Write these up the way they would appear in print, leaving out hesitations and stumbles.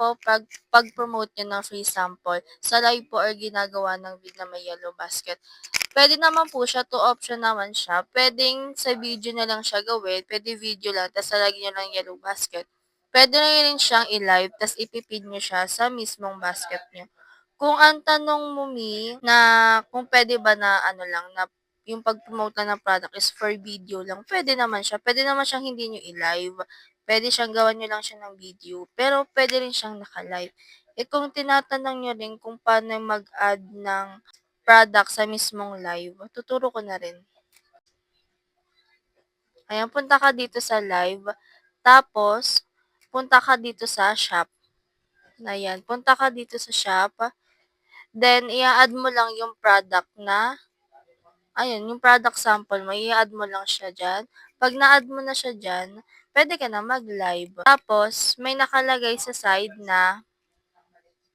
po pag-promote niyo ng free sample sa live po or ginagawa ng vid na may yellow basket. Puwede naman po siya, 2 option naman siya. Puwedeng sa video na lang siya gawin, puwede video lang ta's lalagyan niyo ng yellow basket. Puwede rin siyang i-live ta's ipipin niyo siya sa mismong basket niyo. Kung ang tanong mo na kung puwede ba na ano lang, na yung pag-promote lang ng product is for video lang, puwede naman siya. Puwede naman siyang hindi niyo i-live. Puwede siyang gawan niyo lang siya ng video, pero puwede rin siyang naka-live. Kung tinatanong niyo rin kung paano mag-add ng product sa mismong live, tuturo ko na rin. Ayan, punta ka dito sa live, tapos punta ka dito sa shop. Ayan, punta ka dito sa shop, then i-a-add mo lang yung product na ayun, yung product sample mo, i-a-add mo lang siya diyan. 'Pag na-add mo na siya diyan, puwede ka na mag-live. Tapos may nakalagay sa side na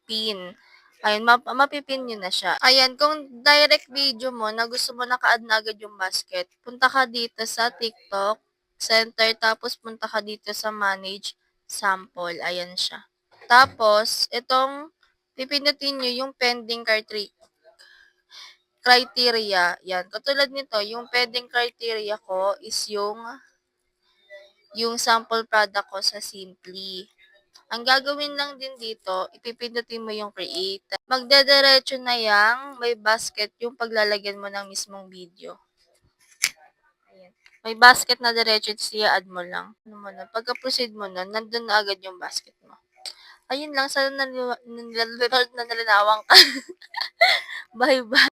pin. Ayun, mapi-pin niyo na siya. Ayan, kung direct video mo na gusto mo naka-add na agad yung basket, punta ka dito sa TikTok, center, tapos punta ka dito sa manage sample, ayan siya. Tapos itong pipindutin niyo yung pending criteria, 'yan. Katulad nito, yung pending criteria ko is yung sample product ko sa Simply. Ang gagawin lang din dito, ipipindutin mo yung create. Magdediretso na yang may basket yung paglalagyan mo ng mismong video. Ayan. May basket na diretso, i-add mo lang. Ano mo na, pagka-proceed mo na, nandun na agad yung basket mo. Ayun lang, sana nalinawan ka. Bye bye.